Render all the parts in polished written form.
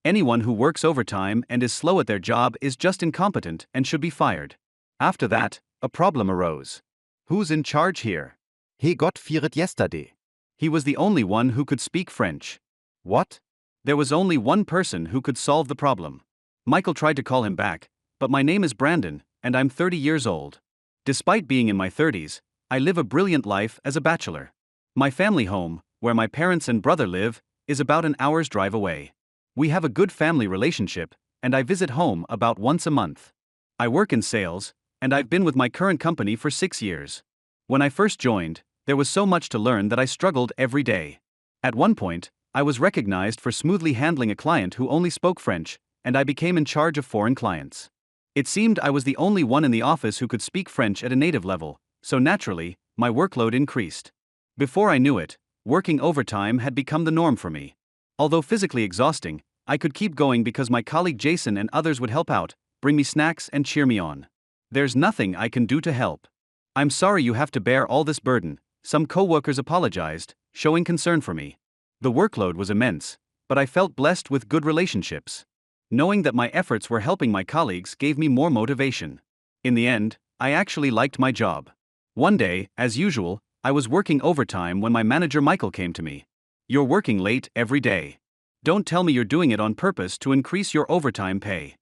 Anyone who works overtime and is slow at their job is just incompetent and should be fired. After that, a problem arose. Who's in charge here? He got fired yesterday. He was the only one who could speak French. What? There was only one person who could solve the problem. Michael tried to call him back, but my name is Brandon, and I'm 30 years old. Despite being in my 30s, I live a brilliant life as a bachelor. My family home, where my parents and brother live, is about an hour's drive away. We have a good family relationship, and I visit home about once a month. I work in sales, and I've been with my current company for 6 years. When I first joined, there was so much to learn that I struggled every day. At one point, I was recognized for smoothly handling a client who only spoke French, and I became in charge of foreign clients. It seemed I was the only one in the office who could speak French at a native level, so naturally, my workload increased. Before I knew it, working overtime had become the norm for me. Although physically exhausting, I could keep going because my colleague Jason and others would help out, bring me snacks and cheer me on. There's nothing I can do to help. I'm sorry you have to bear all this burden, some co-workers apologized, showing concern for me. The workload was immense, but I felt blessed with good relationships. Knowing that my efforts were helping my colleagues gave me more motivation. In the end, I actually liked my job. One day, as usual, I was working overtime when my manager Michael came to me. You're working late every day. Don't tell me you're doing it on purpose to increase your overtime pay.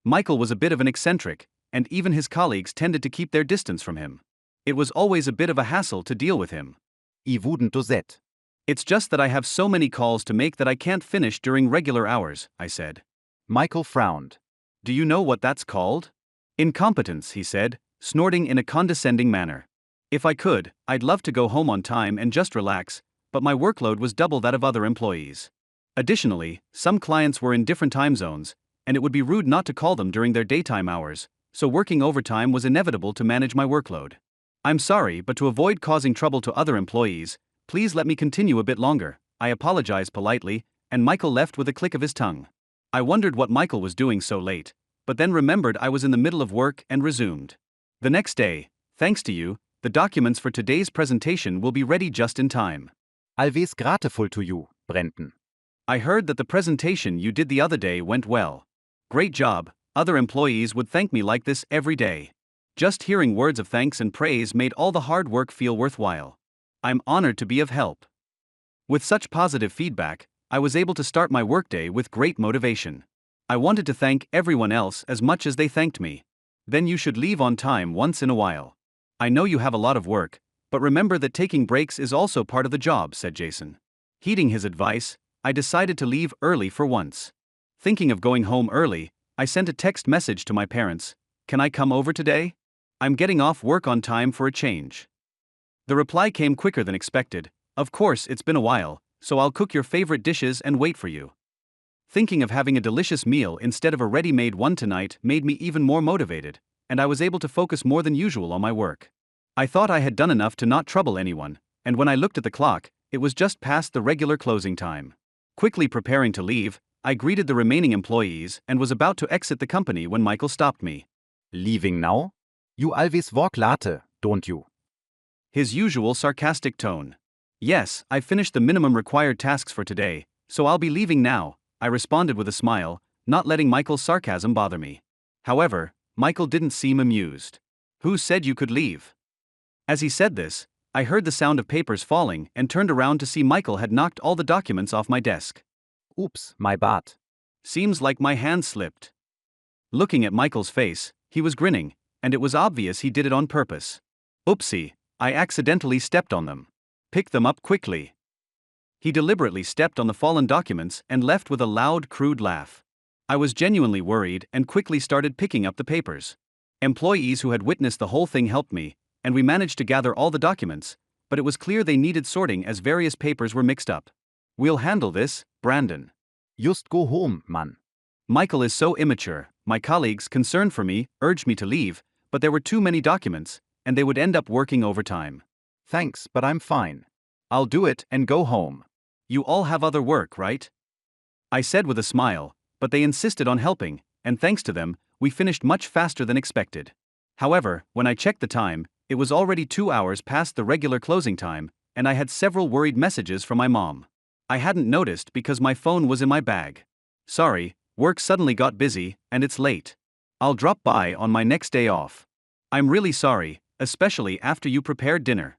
Michael was a bit of an eccentric, and even his colleagues tended to keep their distance from him. It was always a bit of a hassle to deal with him. I wouldn't do that. It's just that I have so many calls to make that I can't finish during regular hours, I said. Michael frowned. Do you know what that's called? Incompetence, he said, snorting in a condescending manner. If I could, I'd love to go home on time and just relax, but my workload was double that of other employees. Additionally, some clients were in different time zones, and it would be rude not to call them during their daytime hours, so working overtime was inevitable to manage my workload. I'm sorry, but to avoid causing trouble to other employees, please let me continue a bit longer, I apologized politely, and Michael left with a click of his tongue. I wondered what Michael was doing so late, but then remembered I was in the middle of work and resumed. The next day, thanks to you, the documents for today's presentation will be ready just in time. Always grateful to you, Brandon. I heard that the presentation you did the other day went well. Great job, other employees would thank me like this every day. Just hearing words of thanks and praise made all the hard work feel worthwhile. I'm honored to be of help. With such positive feedback, I was able to start my workday with great motivation. I wanted to thank everyone else as much as they thanked me. Then you should leave on time once in a while. I know you have a lot of work, but remember that taking breaks is also part of the job, said Jason. Heeding his advice, I decided to leave early for once. Thinking of going home early, I sent a text message to my parents. Can I come over today? I'm getting off work on time for a change. The reply came quicker than expected. Of course, it's been a while, so I'll cook your favorite dishes and wait for you. Thinking of having a delicious meal instead of a ready-made one tonight made me even more motivated, and I was able to focus more than usual on my work. I thought I had done enough to not trouble anyone, and when I looked at the clock, it was just past the regular closing time. Quickly preparing to leave, I greeted the remaining employees and was about to exit the company when Michael stopped me. Leaving now? You always work late, don't you? His usual sarcastic tone. Yes, I finished the minimum required tasks for today, so I'll be leaving now, I responded with a smile, not letting Michael's sarcasm bother me. However, Michael didn't seem amused. Who said you could leave? As he said this, I heard the sound of papers falling and turned around to see Michael had knocked all the documents off my desk. Oops, my bad. Seems like my hand slipped. Looking at Michael's face, he was grinning, and it was obvious he did it on purpose. Oopsie, I accidentally stepped on them. Pick them up quickly. He deliberately stepped on the fallen documents and left with a loud, crude laugh. I was genuinely worried and quickly started picking up the papers. Employees who had witnessed the whole thing helped me, and we managed to gather all the documents, but it was clear they needed sorting as various papers were mixed up. We'll handle this, Brandon. Just go home, man. Michael is so immature. My colleagues, concerned for me, urged me to leave, but there were too many documents, and they would end up working overtime. Thanks, but I'm fine. I'll do it and go home. You all have other work, right? I said with a smile, but they insisted on helping, and thanks to them, we finished much faster than expected. However, when I checked the time, it was already 2 hours past the regular closing time, and I had several worried messages from my mom. I hadn't noticed because my phone was in my bag. Sorry, work suddenly got busy, and it's late. I'll drop by on my next day off. I'm really sorry, especially after you prepared dinner.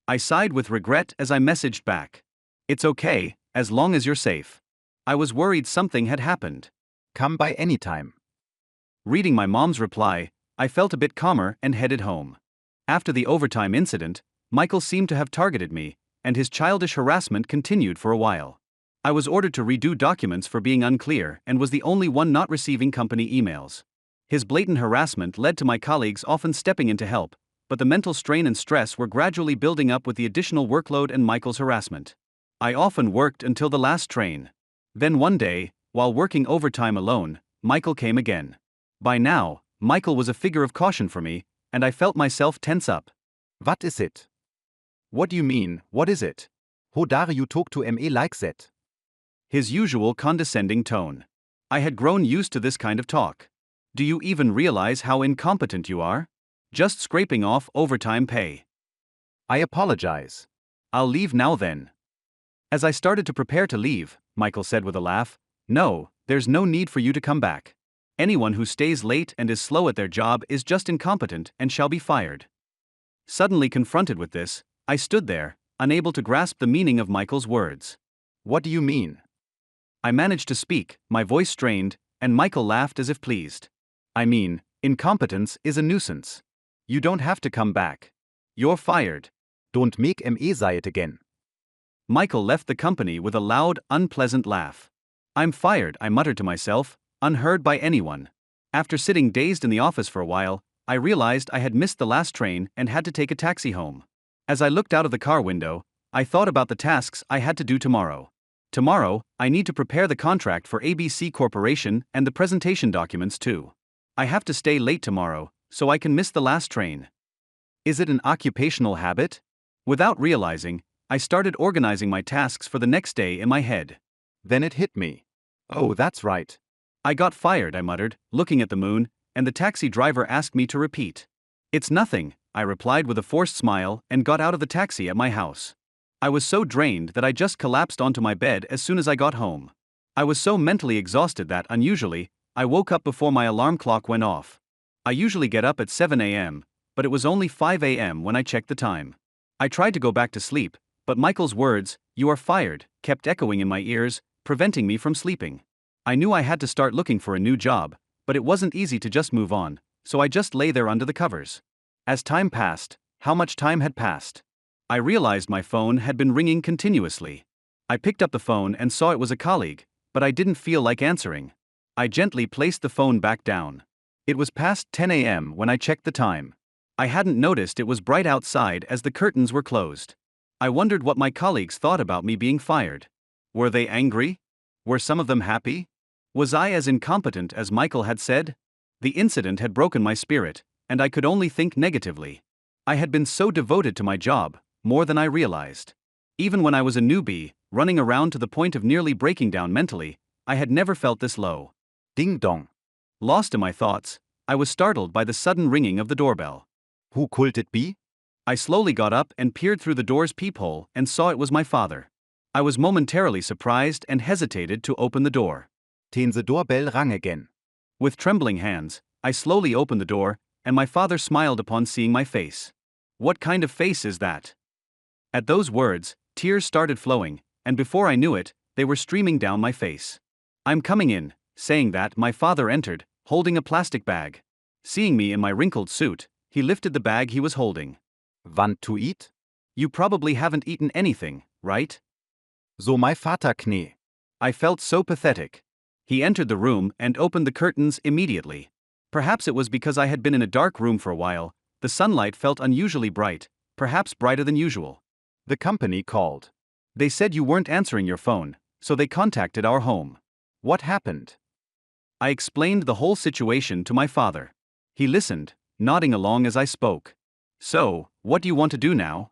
I sighed with regret as I messaged back. It's okay, as long as you're safe. I was worried something had happened. Come by anytime. Reading my mom's reply, I felt a bit calmer and headed home. After the overtime incident, Michael seemed to have targeted me, and his childish harassment continued for a while. I was ordered to redo documents for being unclear and was the only one not receiving company emails. His blatant harassment led to my colleagues often stepping in to help, but the mental strain and stress were gradually building up with the additional workload and Michael's harassment. I often worked until the last train. Then one day, while working overtime alone, Michael came again. By now, Michael was a figure of caution for me, and I felt myself tense up. What is it? What do you mean, what is it? How dare you talk to me like that? His usual condescending tone. I had grown used to this kind of talk. Do you even realize how incompetent you are? Just scraping off overtime pay. I apologize. I'll leave now then. As I started to prepare to leave, Michael said with a laugh, "No, there's no need for you to come back. Anyone who stays late and is slow at their job is just incompetent and shall be fired." Suddenly confronted with this, I stood there, unable to grasp the meaning of Michael's words. What do you mean? I managed to speak, my voice strained, and Michael laughed as if pleased. I mean, incompetence is a nuisance. You don't have to come back. You're fired. Don't make me say it again. Michael left the company with a loud, unpleasant laugh. I'm fired, I muttered to myself, unheard by anyone. After sitting dazed in the office for a while, I realized I had missed the last train and had to take a taxi home. As I looked out of the car window, I thought about the tasks I had to do tomorrow. Tomorrow, I need to prepare the contract for ABC Corporation and the presentation documents too. I have to stay late tomorrow, so I can miss the last train. Is it an occupational habit? Without realizing, I started organizing my tasks for the next day in my head. Then it hit me. Oh, that's right. I got fired, I muttered, looking at the moon, and the taxi driver asked me to repeat. It's nothing, I replied with a forced smile and got out of the taxi at my house. I was so drained that I just collapsed onto my bed as soon as I got home. I was so mentally exhausted that, unusually, I woke up before my alarm clock went off. I usually get up at 7 a.m., but it was only 5 a.m. when I checked the time. I tried to go back to sleep, but Michael's words, "You are fired," kept echoing in my ears, preventing me from sleeping. I knew I had to start looking for a new job, but it wasn't easy to just move on, so I just lay there under the covers. As time passed, how much time had passed? I realized my phone had been ringing continuously. I picked up the phone and saw it was a colleague, but I didn't feel like answering. I gently placed the phone back down. It was past 10 a.m. when I checked the time. I hadn't noticed it was bright outside as the curtains were closed. I wondered what my colleagues thought about me being fired. Were they angry? Were some of them happy? Was I as incompetent as Michael had said? The incident had broken my spirit, and I could only think negatively. I had been so devoted to my job, more than I realized. Even when I was a newbie, running around to the point of nearly breaking down mentally, I had never felt this low. Ding dong. Lost in my thoughts, I was startled by the sudden ringing of the doorbell. Who could it be? I slowly got up and peered through the door's peephole and saw it was my father. I was momentarily surprised and hesitated to open the door. Then the doorbell rang again. With trembling hands, I slowly opened the door, and my father smiled upon seeing my face. What kind of face is that? At those words, tears started flowing, and before I knew it, they were streaming down my face. I'm coming in. Saying that, my father entered, holding a plastic bag. Seeing me in my wrinkled suit, he lifted the bag he was holding. Want to eat? You probably haven't eaten anything, right? So my Vater Knie. I felt so pathetic. He entered the room and opened the curtains immediately. Perhaps it was because I had been in a dark room for a while, the sunlight felt unusually bright, perhaps brighter than usual. The company called. They said you weren't answering your phone, so they contacted our home. What happened? I explained the whole situation to my father. He listened, nodding along as I spoke. So, what do you want to do now?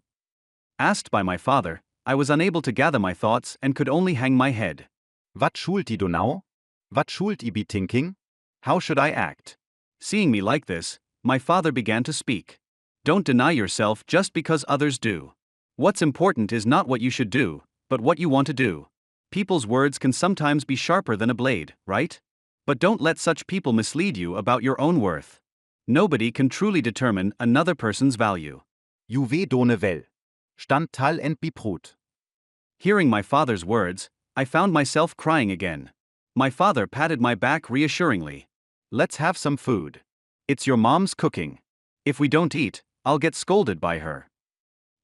Asked by my father, I was unable to gather my thoughts and could only hang my head. What should I do now? What should I be thinking? How should I act? Seeing me like this, my father began to speak. Don't deny yourself just because others do. What's important is not what you should do, but what you want to do. People's words can sometimes be sharper than a blade, right? But don't let such people mislead you about your own worth. Nobody can truly determine another person's value. Juve done vel. Stand tal en biprut. Hearing my father's words, I found myself crying again. My father patted my back reassuringly. Let's have some food. It's your mom's cooking. If we don't eat, I'll get scolded by her.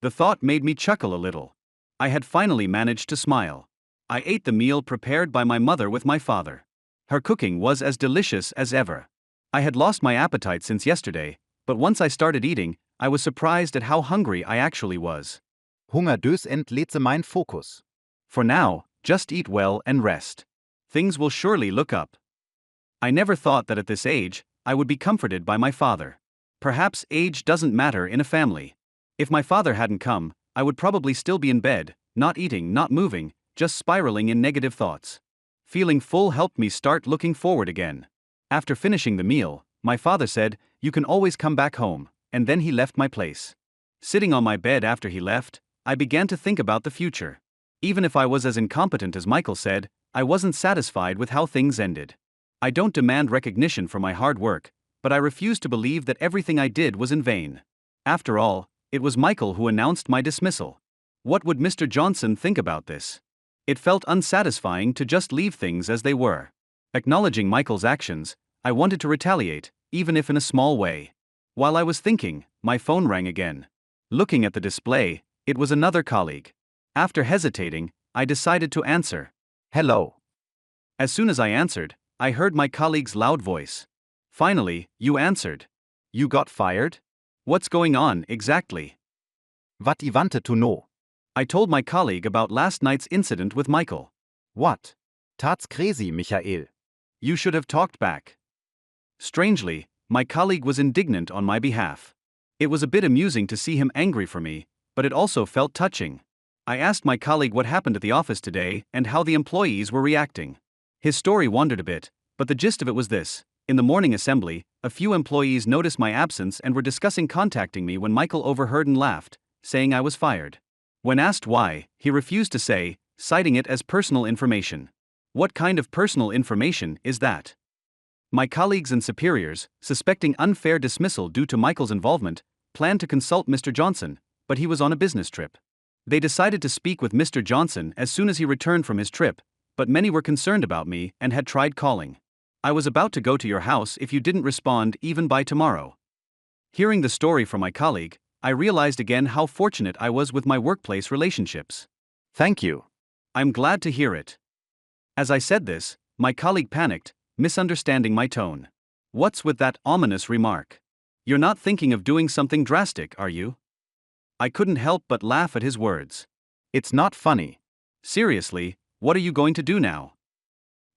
The thought made me chuckle a little. I had finally managed to smile. I ate the meal prepared by my mother with my father. Her cooking was as delicious as ever. I had lost my appetite since yesterday, but once I started eating, I was surprised at how hungry I actually was. Hunger dus entletse mein Fokus. For now, just eat well and rest. Things will surely look up. I never thought that at this age, I would be comforted by my father. Perhaps age doesn't matter in a family. If my father hadn't come, I would probably still be in bed, not eating, not moving, just spiraling in negative thoughts. Feeling full helped me start looking forward again. After finishing the meal, my father said, "You can always come back home," and then he left my place. Sitting on my bed after he left, I began to think about the future. Even if I was as incompetent as Michael said, I wasn't satisfied with how things ended. I don't demand recognition for my hard work, but I refuse to believe that everything I did was in vain. After all, it was Michael who announced my dismissal. What would Mr. Johnson think about this? It felt unsatisfying to just leave things as they were. Acknowledging Michael's actions, I wanted to retaliate, even if in a small way. While I was thinking, my phone rang again. Looking at the display, it was another colleague. After hesitating, I decided to answer. Hello. As soon as I answered, I heard my colleague's loud voice. Finally, you answered. You got fired? What's going on exactly? What I wanted to know. I told my colleague about last night's incident with Michael. What? That's crazy, Michael. You should have talked back. Strangely, my colleague was indignant on my behalf. It was a bit amusing to see him angry for me, but it also felt touching. I asked my colleague what happened at the office today and how the employees were reacting. His story wandered a bit, but the gist of it was this. In the morning assembly, a few employees noticed my absence and were discussing contacting me when Michael overheard and laughed, saying I was fired. When asked why, he refused to say, citing it as personal information. What kind of personal information is that? My colleagues and superiors, suspecting unfair dismissal due to Michael's involvement, planned to consult Mr. Johnson, but he was on a business trip. They decided to speak with Mr. Johnson as soon as he returned from his trip, but many were concerned about me and had tried calling. I was about to go to your house if you didn't respond even by tomorrow. Hearing the story from my colleague, I realized again how fortunate I was with my workplace relationships. Thank you. I'm glad to hear it. As I said this, my colleague panicked, misunderstanding my tone. What's with that ominous remark? You're not thinking of doing something drastic, are you? I couldn't help but laugh at his words. It's not funny. Seriously, what are you going to do now?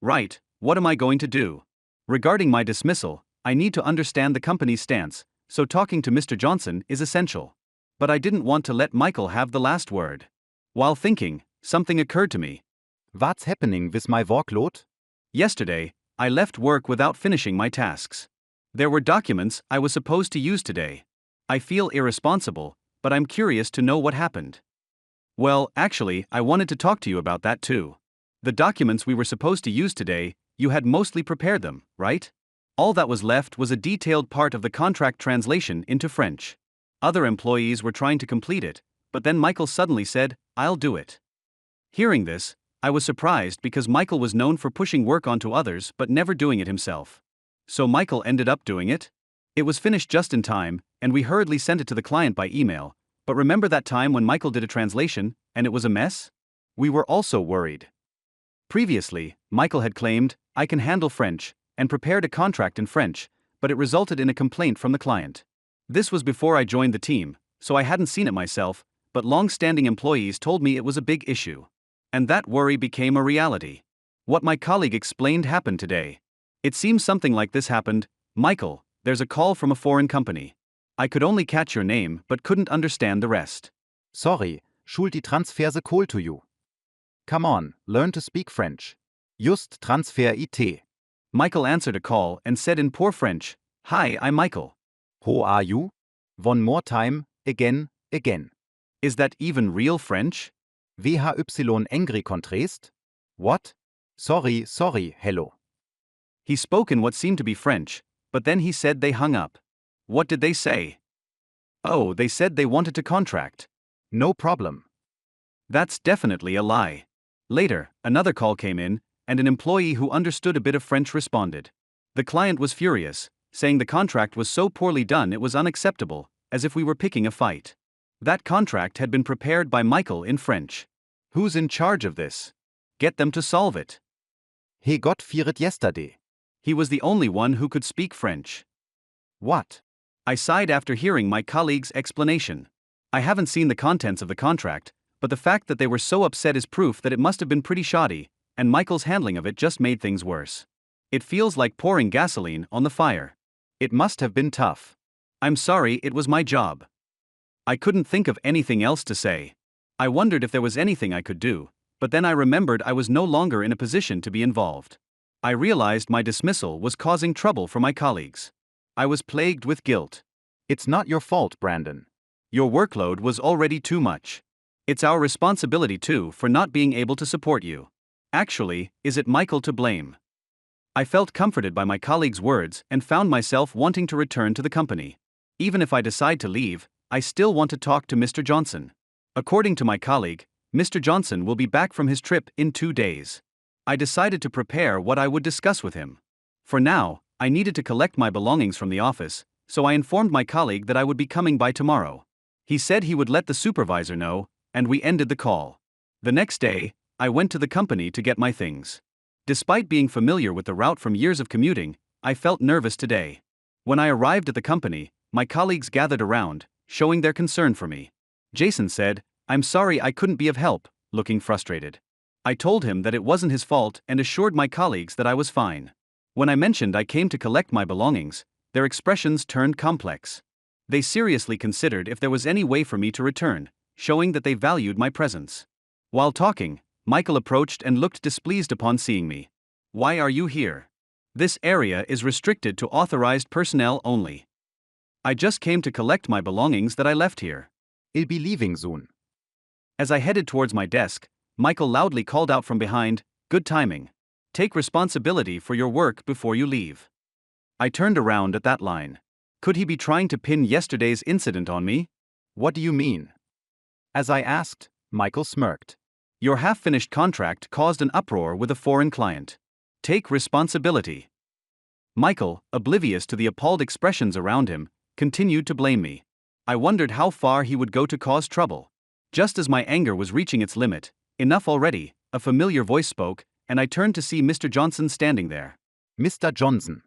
Right, what am I going to do? Regarding my dismissal, I need to understand the company's stance, so talking to Mr. Johnson is essential. But I didn't want to let Michael have the last word. While thinking, something occurred to me. What's happening with my workload? Yesterday, I left work without finishing my tasks. There were documents I was supposed to use today. I feel irresponsible, but I'm curious to know what happened. Well, actually, I wanted to talk to you about that too. The documents we were supposed to use today, you had mostly prepared them, right? All that was left was a detailed part of the contract translation into French. Other employees were trying to complete it, but then Michael suddenly said, "I'll do it." Hearing this, I was surprised because Michael was known for pushing work onto others but never doing it himself. So Michael ended up doing it? It was finished just in time, and we hurriedly sent it to the client by email, but remember that time when Michael did a translation, and it was a mess? We were also worried. Previously, Michael had claimed, "I can handle French," and prepared a contract in French, but it resulted in a complaint from the client. This was before I joined the team, so I hadn't seen it myself, but long-standing employees told me it was a big issue. And that worry became a reality. What my colleague explained happened today. It seems something like this happened. Michael, there's a call from a foreign company. I could only catch your name but couldn't understand the rest. Sorry, schuld die Transferse call to you. Come on, learn to speak French. Just transfer IT. Michael answered a call and said in poor French, "Hi, I'm Michael." Who are you? One more time, again. Is that even real French? VHY angry contrast? What? Sorry, hello. He spoke in what seemed to be French, but then he said they hung up. What did they say? Oh, they said they wanted to contract. No problem. That's definitely a lie. Later, another call came in, and an employee who understood a bit of French responded. The client was furious, saying the contract was so poorly done it was unacceptable, as if we were picking a fight. That contract had been prepared by Michael in French. Who's in charge of this? Get them to solve it. He got fired yesterday. He was the only one who could speak French. What? I sighed after hearing my colleague's explanation. I haven't seen the contents of the contract, but the fact that they were so upset is proof that it must have been pretty shoddy, and Michael's handling of it just made things worse. It feels like pouring gasoline on the fire. It must have been tough. I'm sorry, it was my job. I couldn't think of anything else to say. I wondered if there was anything I could do, but then I remembered I was no longer in a position to be involved. I realized my dismissal was causing trouble for my colleagues. I was plagued with guilt. It's not your fault, Brandon. Your workload was already too much. It's our responsibility too for not being able to support you. Actually, is it Michael to blame? I felt comforted by my colleague's words and found myself wanting to return to the company. Even if I decide to leave, I still want to talk to Mr. Johnson. According to my colleague, Mr. Johnson will be back from his trip in 2 days. I decided to prepare what I would discuss with him. For now, I needed to collect my belongings from the office, so I informed my colleague that I would be coming by tomorrow. He said he would let the supervisor know, and we ended the call. The next day, I went to the company to get my things. Despite being familiar with the route from years of commuting, I felt nervous today. When I arrived at the company, my colleagues gathered around, showing their concern for me. Jason said, "I'm sorry I couldn't be of help," looking frustrated. I told him that it wasn't his fault and assured my colleagues that I was fine. When I mentioned I came to collect my belongings, their expressions turned complex. They seriously considered if there was any way for me to return, showing that they valued my presence. While talking, Michael approached and looked displeased upon seeing me. "Why are you here? This area is restricted to authorized personnel only." "I just came to collect my belongings that I left here." I'll be leaving soon. As I headed towards my desk, Michael loudly called out from behind, "Good timing. Take responsibility for your work before you leave." I turned around at that line. Could he be trying to pin yesterday's incident on me? What do you mean? As I asked, Michael smirked. Your half-finished contract caused an uproar with a foreign client. Take responsibility. Michael, oblivious to the appalled expressions around him, continued to blame me. I wondered how far he would go to cause trouble. Just as my anger was reaching its limit, "Enough already," a familiar voice spoke, and I turned to see Mr. Johnson standing there. Mr. Johnson.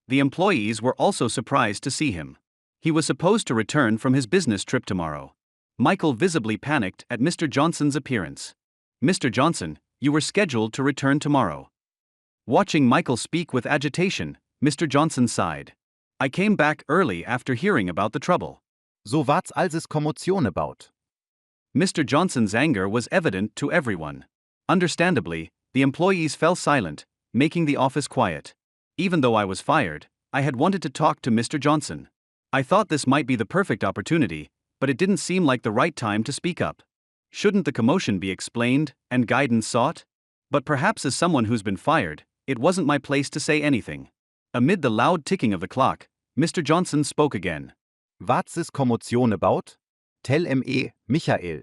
The employees were also surprised to see him. He was supposed to return from his business trip tomorrow. Michael visibly panicked at Mr. Johnson's appearance. "Mr. Johnson, you were scheduled to return tomorrow." Watching Michael speak with agitation, Mr. Johnson sighed. "I came back early after hearing about the trouble." So what's all this commotion about? Mr. Johnson's anger was evident to everyone. Understandably, the employees fell silent, making the office quiet. Even though I was fired, I had wanted to talk to Mr. Johnson. I thought this might be the perfect opportunity, but it didn't seem like the right time to speak up. Shouldn't the commotion be explained and guidance sought? But perhaps as someone who's been fired, it wasn't my place to say anything. Amid the loud ticking of the clock, Mr. Johnson spoke again. What's this commotion about? Tell me, Michael.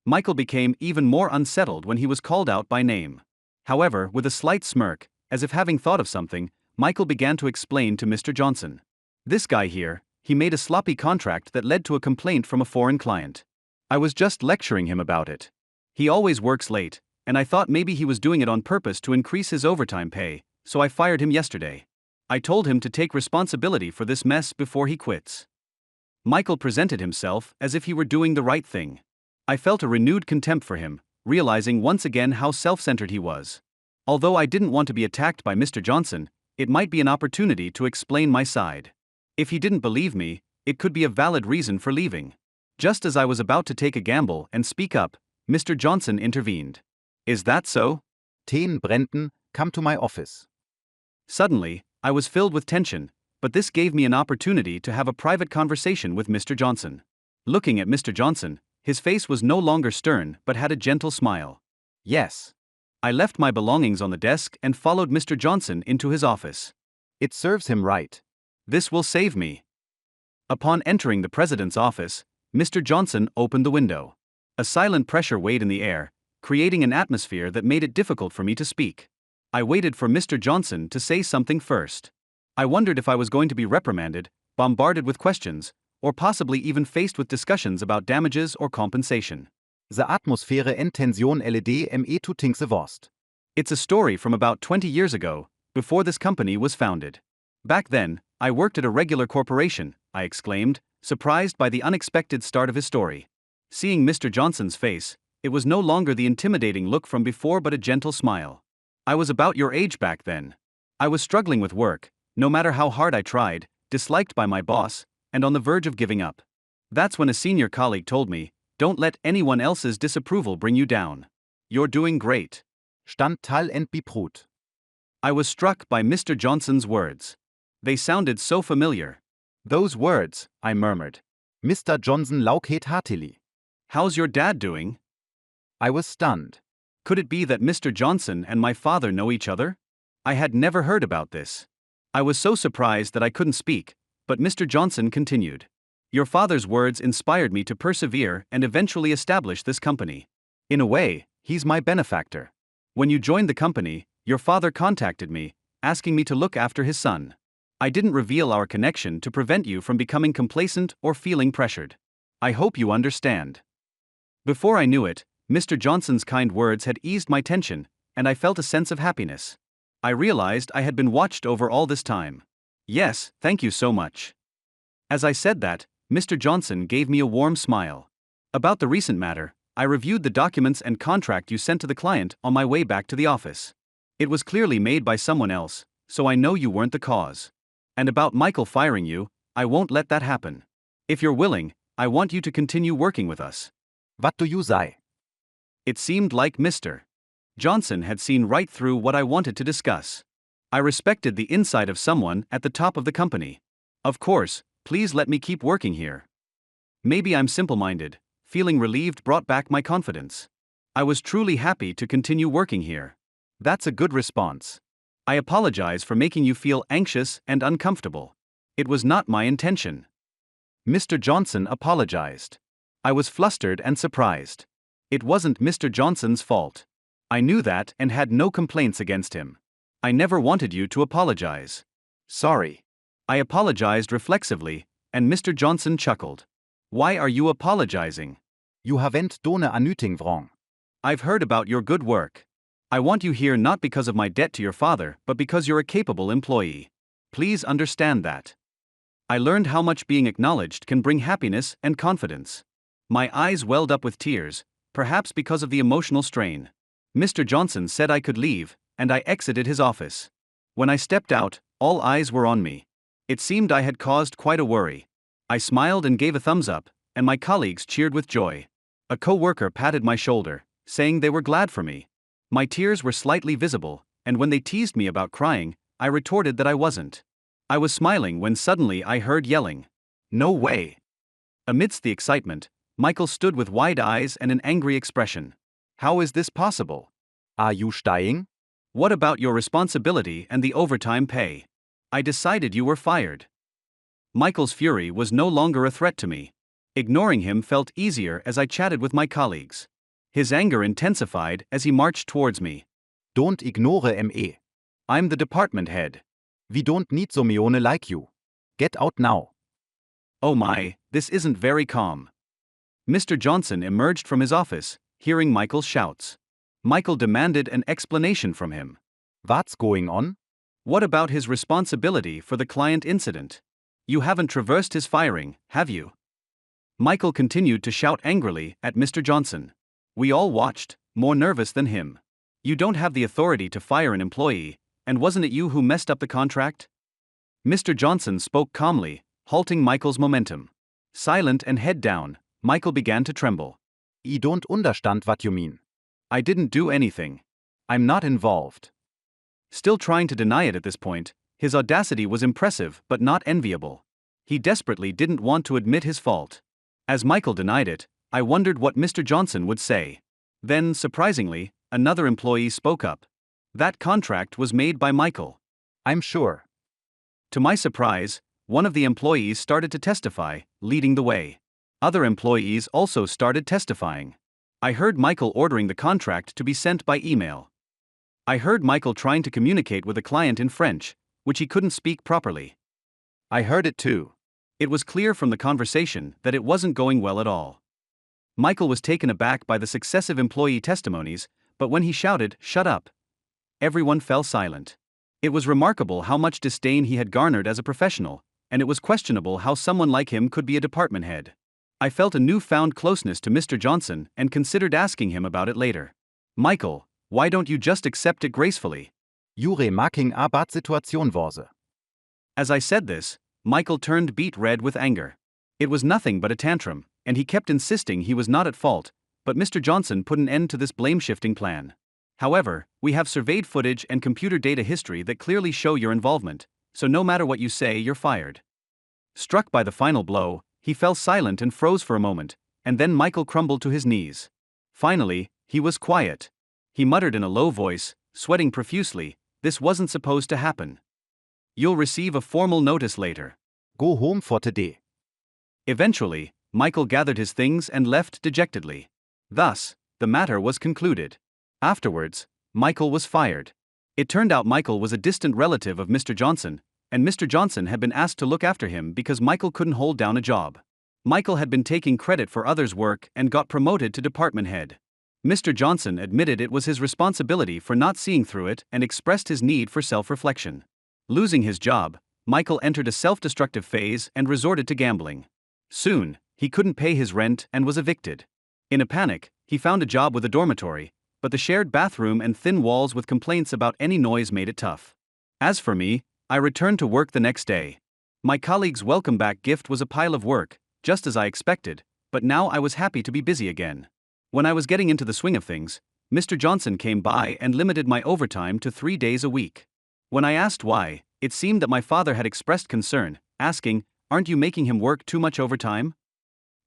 Michael became even more unsettled when he was called out by name. However, with a slight smirk, as if having thought of something, Michael began to explain to Mr. Johnson. "This guy here, he made a sloppy contract that led to a complaint from a foreign client. I was just lecturing him about it. He always works late, and I thought maybe he was doing it on purpose to increase his overtime pay, so I fired him yesterday. I told him to take responsibility for this mess before he quits." Michael presented himself as if he were doing the right thing. I felt a renewed contempt for him, realizing once again how self-centered he was. Although I didn't want to be attacked by Mr. Johnson, it might be an opportunity to explain my side. If he didn't believe me, it could be a valid reason for leaving. Just as I was about to take a gamble and speak up, Mr. Johnson intervened. "Is that so?" Brandon, come to my office. Suddenly, I was filled with tension, but this gave me an opportunity to have a private conversation with Mr. Johnson. Looking at Mr. Johnson, his face was no longer stern but had a gentle smile. Yes. I left my belongings on the desk and followed Mr. Johnson into his office. It serves him right. This will save me. Upon entering the president's office, Mr. Johnson opened the window. A silent pressure weighed in the air, creating an atmosphere that made it difficult for me to speak. I waited for Mr. Johnson to say something first. I wondered if I was going to be reprimanded, bombarded with questions, or possibly even faced with discussions about damages or compensation. The atmosfäre en tension LED tu tinkse Wurst. It's a story from about 20 years ago, before this company was founded. Back then, I worked at a regular corporation, I exclaimed, surprised by the unexpected start of his story. Seeing Mr. Johnson's face, it was no longer the intimidating look from before but a gentle smile. I was about your age back then. I was struggling with work, no matter how hard I tried, disliked by my boss, and on the verge of giving up. That's when a senior colleague told me, "Don't let anyone else's disapproval bring you down. You're doing great." Stand tall and be proud. I was struck by Mr. Johnson's words. They sounded so familiar. Those words, I murmured. Mr. Johnson laughed heartily. How's your dad doing? I was stunned. Could it be that Mr. Johnson and my father know each other? I had never heard about this. I was so surprised that I couldn't speak, but Mr. Johnson continued. Your father's words inspired me to persevere and eventually establish this company. In a way, he's my benefactor. When you joined the company, your father contacted me, asking me to look after his son. I didn't reveal our connection to prevent you from becoming complacent or feeling pressured. I hope you understand. Before I knew it, Mr. Johnson's kind words had eased my tension, and I felt a sense of happiness. I realized I had been watched over all this time. Yes, thank you so much. As I said that, Mr. Johnson gave me a warm smile. About the recent matter, I reviewed the documents and contract you sent to the client on my way back to the office. It was clearly made by someone else, so I know you weren't the cause. And about Michael firing you, I won't let that happen. If you're willing, I want you to continue working with us. What do you say? It seemed like Mr. Johnson had seen right through what I wanted to discuss. I respected the insight of someone at the top of the company. Of course, please let me keep working here. Maybe I'm simple-minded. Feeling relieved brought back my confidence. I was truly happy to continue working here. That's a good response. I apologize for making you feel anxious and uncomfortable. It was not my intention. Mr. Johnson apologized. I was flustered and surprised. It wasn't Mr. Johnson's fault. I knew that and had no complaints against him. I never wanted you to apologize. Sorry. I apologized reflexively, and Mr. Johnson chuckled. Why are you apologizing? You haven't done anything wrong. I've heard about your good work. I want you here not because of my debt to your father, but because you're a capable employee. Please understand that. I learned how much being acknowledged can bring happiness and confidence. My eyes welled up with tears, perhaps because of the emotional strain. Mr. Johnson said I could leave, and I exited his office. When I stepped out, all eyes were on me. It seemed I had caused quite a worry. I smiled and gave a thumbs up, and my colleagues cheered with joy. A co-worker patted my shoulder, saying they were glad for me. My tears were slightly visible, and when they teased me about crying, I retorted that I wasn't. I was smiling when suddenly I heard yelling. No way! Amidst the excitement, Michael stood with wide eyes and an angry expression. How is this possible? Are you staying? What about your responsibility and the overtime pay? I decided you were fired. Michael's fury was no longer a threat to me. Ignoring him felt easier as I chatted with my colleagues. His anger intensified as he marched towards me. Don't ignore me. I'm the department head. We don't need someone like you. Get out now. Oh my, this isn't very calm. Mr. Johnson emerged from his office, hearing Michael's shouts. Michael demanded an explanation from him. What's going on? What about his responsibility for the client incident? You haven't traversed his firing, have you? Michael continued to shout angrily at Mr. Johnson. We all watched, more nervous than him. You don't have the authority to fire an employee, and wasn't it you who messed up the contract? Mr. Johnson spoke calmly, halting Michael's momentum. Silent and head down, Michael began to tremble. I don't understand what you mean. I didn't do anything. I'm not involved. Still trying to deny it at this point, his audacity was impressive but not enviable. He desperately didn't want to admit his fault. As Michael denied it, I wondered what Mr. Johnson would say. Then, surprisingly, another employee spoke up. That contract was made by Michael. I'm sure. To my surprise, one of the employees started to testify, leading the way. Other employees also started testifying. I heard Michael ordering the contract to be sent by email. I heard Michael trying to communicate with a client in French, which he couldn't speak properly. I heard it too. It was clear from the conversation that it wasn't going well at all. Michael was taken aback by the successive employee testimonies, but when he shouted, "Shut up!" everyone fell silent. It was remarkable how much disdain he had garnered as a professional, and it was questionable how someone like him could be a department head. I felt a newfound closeness to Mr. Johnson and considered asking him about it later. "Michael, why don't you just accept it gracefully?" Jure making abat situation våse. As I said this, Michael turned beet red with anger. It was nothing but a tantrum, and he kept insisting he was not at fault, but Mr. Johnson put an end to this blame-shifting plan. "However, we have surveyed footage and computer data history that clearly show your involvement, so no matter what you say, you're fired." Struck by the final blow, he fell silent and froze for a moment, and then Michael crumbled to his knees. Finally, he was quiet. He muttered in a low voice, sweating profusely, "This wasn't supposed to happen. You'll receive a formal notice later." Go home for today. Eventually, Michael gathered his things and left dejectedly. Thus, the matter was concluded. Afterwards, Michael was fired. It turned out Michael was a distant relative of Mr. Johnson, and Mr. Johnson had been asked to look after him because Michael couldn't hold down a job. Michael had been taking credit for others' work and got promoted to department head. Mr. Johnson admitted it was his responsibility for not seeing through it and expressed his need for self-reflection. Losing his job, Michael entered a self-destructive phase and resorted to gambling. Soon, he couldn't pay his rent and was evicted. In a panic, he found a job with a dormitory, but the shared bathroom and thin walls with complaints about any noise made it tough. As for me, I returned to work the next day. My colleague's welcome back gift was a pile of work, just as I expected, but now I was happy to be busy again. When I was getting into the swing of things, Mr. Johnson came by and limited my overtime to 3 days a week. When I asked why, it seemed that my father had expressed concern, asking, "Aren't you making him work too much overtime?"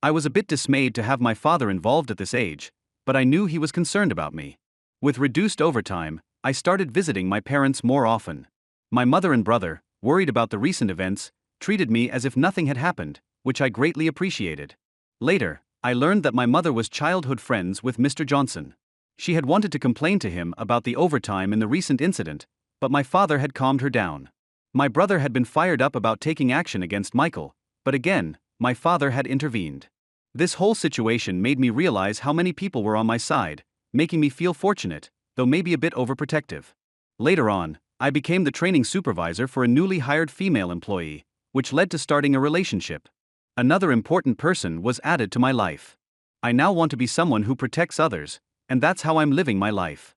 I was a bit dismayed to have my father involved at this age, but I knew he was concerned about me. With reduced overtime, I started visiting my parents more often. My mother and brother, worried about the recent events, treated me as if nothing had happened, which I greatly appreciated. Later, I learned that my mother was childhood friends with Mr. Johnson. She had wanted to complain to him about the overtime in the recent incident, but my father had calmed her down. My brother had been fired up about taking action against Michael, but again, my father had intervened. This whole situation made me realize how many people were on my side, making me feel fortunate, though maybe a bit overprotective. Later on, I became the training supervisor for a newly hired female employee, which led to starting a relationship. Another important person was added to my life. I now want to be someone who protects others, and that's how I'm living my life.